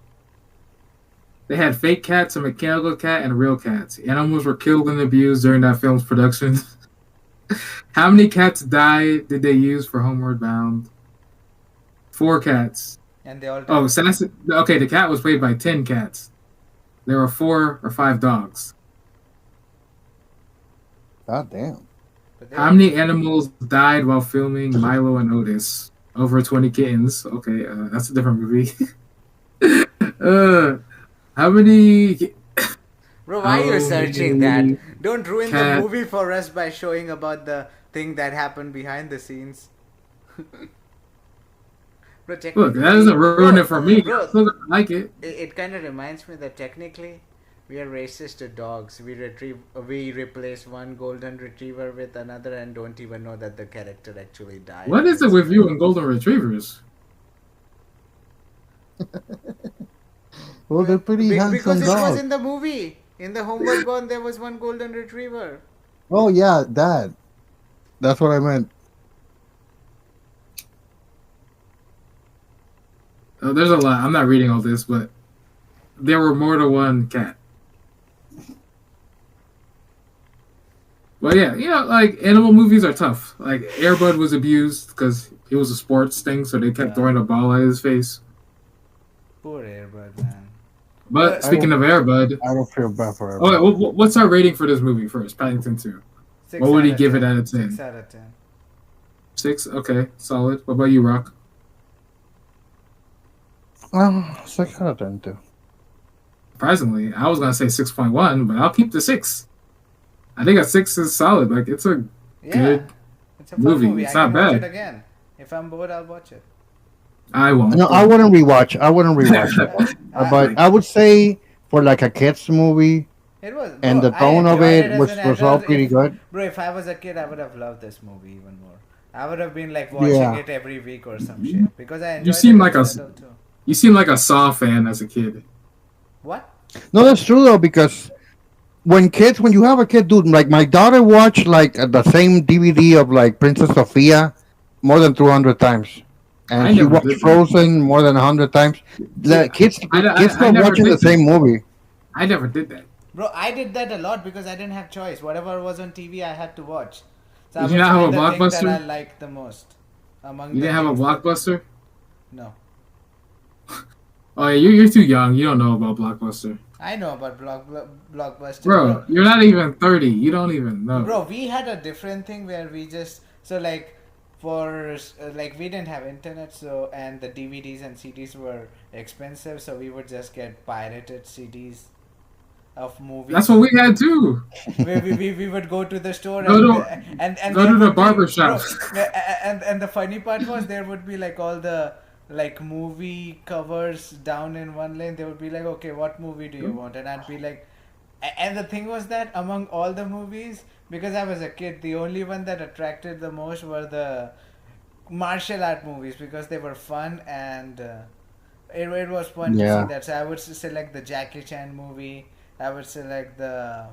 A: they had fake cats, a mechanical cat, and real cats. Animals were killed and abused during that film's production. How many cats did they use for Homeward Bound? 4 cats.
B: And they all died.
A: Okay, the cat was played by 10 cats. There were 4 or 5 dogs.
C: God damn.
A: How many animals died while filming Milo and Otis? Over 20 kittens. Okay, that's a different movie. How many
B: Bro, why are you
A: How
B: searching that?
A: many
B: Don't ruin the
A: cat?
B: movie for us by showing about the thing that happened behind the scenes. Bro,
A: Look, that
B: technically,
A: doesn't ruin it for me. I
B: bro,
A: still gonna like it.
B: it kind of reminds me that technically we are racist to dogs. We replace one golden retriever with another and don't even know that the character actually died.
A: What
B: And
A: is it
B: it's
A: with
B: like,
A: you and golden retrievers?
C: Well, they're pretty
B: because
C: handsome
B: it was
C: dogs.
B: in the movie. In the Homeward Bound, there was one golden retriever.
C: Oh yeah, that. That's what I meant.
A: There's a lot. I'm not reading all this, but there were more than one cat. Well, yeah, like animal movies are tough. Like Airbud was abused because it was a sports thing, so they kept throwing a ball at his face.
B: Poor Airbud, man.
A: But speaking of Airbud,
C: I don't feel bad for
A: oh,
C: Airbud.
A: wait, what's our rating for this movie first? Paddington 2. What would he give it out of 10?
B: 6 out of 10.
A: 6? Okay, solid. What about you, Rock?
C: 6 out of 10 too.
A: Surprisingly, I was gonna say 6.1, but I'll keep the 6. I think a 6 is solid. Like it's a good
B: It's a fun
A: movie. It's
B: I
A: not
B: can watch
A: bad.
B: it again. If I'm bored, I'll watch it.
A: I won't.
C: No, I wouldn't rewatch. it. But I would say for like a kids movie,
B: It was,
C: and
B: bro,
C: the tone
B: I
C: of
B: enjoyed
C: it
B: as
C: was
B: an
C: was all
B: adult.
C: pretty good.
B: Bro, if I was a kid, I would have loved this movie even more. I would have been like watching it every week or some shit because I enjoyed
A: seem
B: it
A: like
B: as
A: a-
B: an adult too.
A: You seem like a Saw fan as a kid.
B: What?
C: No, that's true though, because when you have a kid, dude, like my daughter watched like the same DVD of like Princess Sophia more than 200 times,
A: I
C: and she
A: never
C: watched
A: did that.
C: Frozen more than 100 times. The kids
A: I
C: still
A: never
C: watching
A: did
C: the same movie.
A: I never did that.
B: Bro, I did that a lot because I didn't have choice. Whatever was on TV, I had to watch. So I
A: Did
B: would
A: you not have
B: find
A: a
B: the thing that
A: Blockbuster?
B: I liked the most. Among
A: You
B: the
A: didn't have a
B: things that-
A: Blockbuster?
B: No.
A: Oh, yeah, you're too young. You don't know about Blockbuster.
B: I know about Blockbuster.
A: Bro, you're not even 30. You don't even know.
B: Bro, we had a different thing where we just like like we didn't have internet, so and the DVDs and CDs were expensive, so we would just get pirated CDs of movies.
A: That's what we had too.
B: we would go to the store
A: Go
B: and
A: go
B: there
A: to the
B: would be-
A: barber shop.
B: bro, and the funny part was there would be like all the like movie covers down in one lane. They would be like, okay, what movie do you want? And I'd be like, and the thing was that among all the movies, because I was a kid, the only one that attracted the most were the martial art movies because they were fun and it was fun to
C: Yeah.
B: see that. So I would select the Jackie Chan movie. I would select the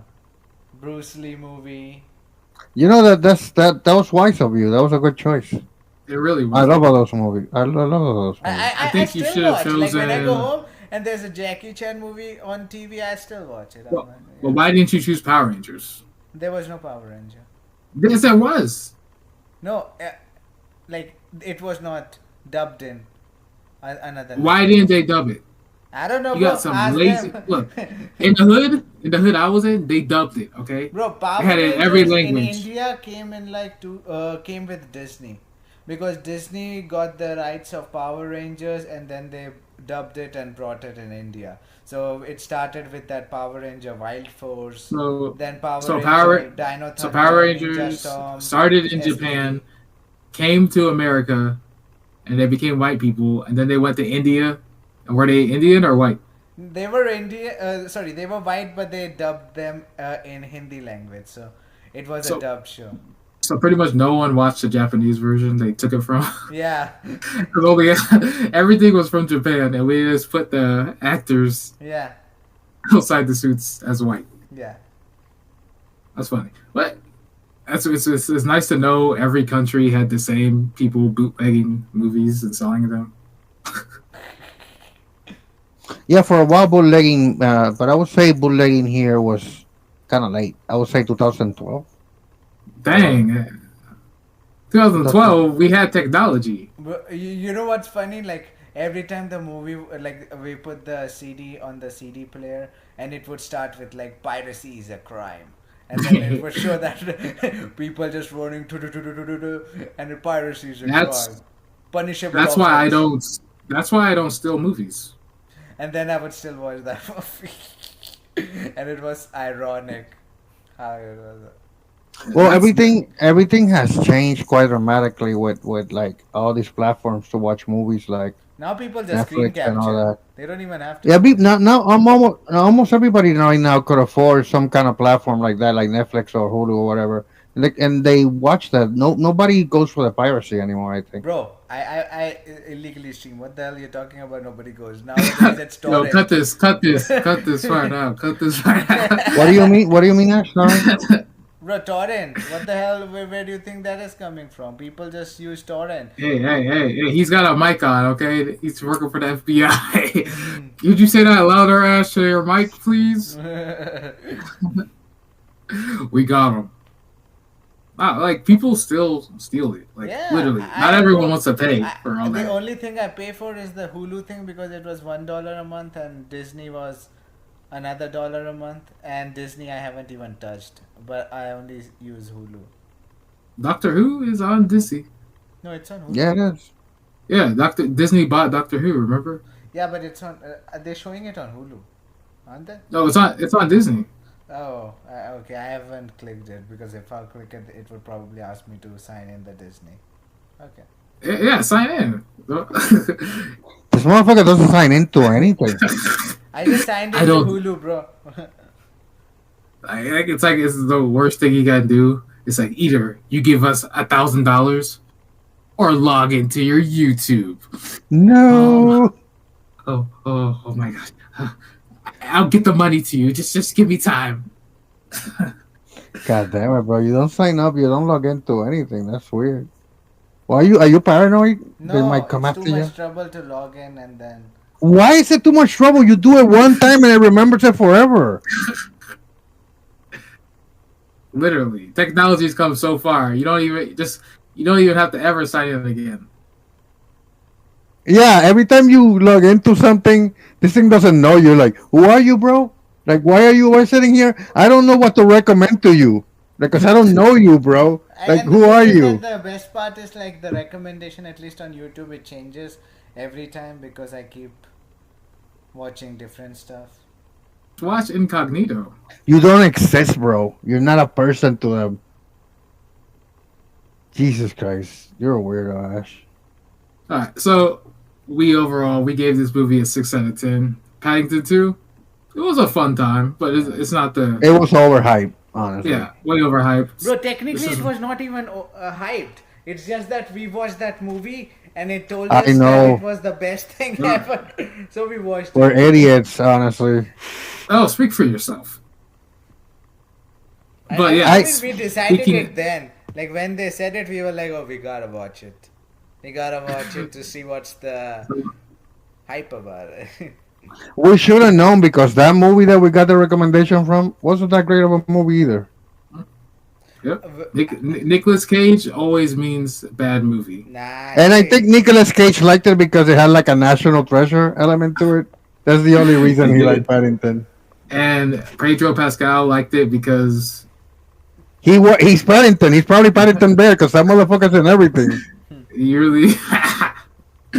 B: Bruce Lee movie.
C: You know that was wise of you. That was a good choice.
A: It really was.
C: I love all those movies. I love those movies.
A: I think you
B: still
A: should have
B: watch. Like when I go
A: chosen-
B: home and there's a Jackie Chan movie on TV, I still watch it. I'm
A: Well,
B: like, yeah.
A: well, why didn't you choose Power Rangers?
B: There was no Power Ranger.
A: Yes, there was.
B: No, like it was not dubbed in another.
A: Why didn't they dub it?
B: I don't know.
A: You
B: bro.
A: got some
B: Ask
A: lazy.
B: them.
A: Look, in the hood I was in, they dubbed it. Okay.
B: Bro, Power
A: They had it in
B: Rangers
A: every
B: in
A: language.
B: India came in like came with Disney, because Disney got the rights of Power Rangers and then they dubbed it and brought it in India. So it started with that Power Ranger Wild Force,
A: So
B: then Power
A: so
B: Ranger
A: Power
B: Dino Thunder,
A: so Power
B: Ninja
A: Rangers
B: Storm,
A: started in
B: SPD.
A: Japan, came to America, and they became white people, and then they went to India. And were they Indian or white?
B: They were they were white, but they dubbed them in Hindi language. So it was
A: So-
B: a dubbed show.
A: So pretty much no one watched the Japanese version. They took it from.
B: Yeah,
A: 'Cause only everything was from Japan, and we just put the actors
B: yeah,
A: outside the suits as white.
B: yeah.
A: That's funny, but it's nice to know every country had the same people bootlegging movies and selling them.
C: Yeah, for a while bootlegging, but I would say bootlegging here was kind of late. I would say 2012.
A: Dang, 2012 we had technology.
B: But you know what's funny? Like every time the movie, like we put the CD on the CD player, and it would start with like piracy is a crime, and then it would show that people just running and piracy is a
A: That's-
B: crime, punishable.
A: That's why I
B: offense.
A: don't. That's why I don't steal movies.
B: And then I would still watch that movie. And it was ironic how it was.
C: Well,
A: That's
C: everything has changed quite dramatically with like all these platforms to watch movies like
B: Now people just screen
C: Netflix and all
B: capture.
C: that.
B: They don't even have to
C: Yeah,
B: go to.
C: now I'm almost everybody right now could afford some kind of platform like that, like Netflix or Hulu or whatever. Like, and they watch that. Nobody goes for the piracy anymore. I think.
B: Bro, I illegally stream. What the hell you talking about? Nobody goes. Nowadays it's
A: Yo, cut
B: torrent.
A: this, cut this, cut this right out, cut this right
C: What do you mean? What do you mean, Ash? Sorry.
A: out.
B: Bro, torrent. What the hell? Where do you think that is coming from? People just use torrent.
A: Hey, he's got a mic on, okay? He's working for the FBI. Could you say that louder, Ash, to your mic, please? We got him. Like, people still steal it. Like,
B: Yeah,
A: literally. Not everyone wants to pay for all
B: the
A: that.
B: only thing I pay for is the Hulu thing because it was $1 a month and Disney was another dollar a month. And Disney I haven't even touched, but I only use Hulu.
A: Doctor Who is on Disney.
B: No, it's on Hulu.
C: Yeah, it is.
A: Yeah, Disney bought Doctor Who, remember?
B: Yeah, but it's on. They're showing it on Hulu, aren't they?
A: No, it's on Disney.
B: Oh, okay. I haven't clicked it because if I click it, it would probably ask me to sign in the Disney. Okay.
A: Yeah, sign in.
C: This motherfucker doesn't sign into anything.
B: I just signed
A: I
B: into
A: don't-
B: Hulu, bro.
A: it's like it's the worst thing you gotta do. It's like either you give us $1,000 or log into your YouTube.
C: No.
A: Oh my god. I'll get the money to you. Just give me time.
C: God damn it, bro! You don't sign up. You don't log into anything. That's weird. Why are you paranoid? They
B: No,
C: might come
B: it's
C: after
B: too
C: you.
B: much trouble to log in and then.
C: Why is it too much trouble? You do it one time and it remembers it forever.
A: Literally, technology's come so far. You don't even have to ever sign in again.
C: Yeah, every time you log into something, this thing doesn't know you. Like, who are you, bro? Like, why are you always sitting here? I don't know what to recommend to you. Because I don't know you, bro. Like,
B: And the
C: who
B: thing
C: are
B: is
C: you?
B: that the best part is like the recommendation, at least on YouTube, it changes every time because I keep watching different stuff.
A: Watch Incognito.
C: You don't exist, bro. You're not a person to them. Jesus Christ. You're a weirdo, Ash.
A: All right, so we gave this movie a 6 out of 10. Paddington 2, it was a fun time, but it's not the
C: It was overhyped, honestly.
A: way overhyped.
B: Bro, technically
A: This is-
B: it was not even hyped. It's just that we watched that movie and it told
C: I
B: us that
C: know.
B: it was the best thing ever. So we watched
C: We're
B: it.
C: idiots, honestly.
A: Oh, speak for yourself. But
B: I
A: yeah,
B: mean, we decided
A: speaking-
B: it then. Like when they said it, we were like, oh, we gotta watch it. We gotta watch it to see what's the hype about it.
C: We should have known because that movie that we got the recommendation from wasn't that great of a movie either.
A: Yep. Nicolas Cage always means bad movie.
B: Nah.
C: And I think Nicolas Cage liked it because it had like a national treasure element to it. That's the only reason he liked Paddington.
A: And Pedro Pascal liked it because
C: He's Paddington. He's probably Paddington Bear because that motherfucker's in everything.
A: he really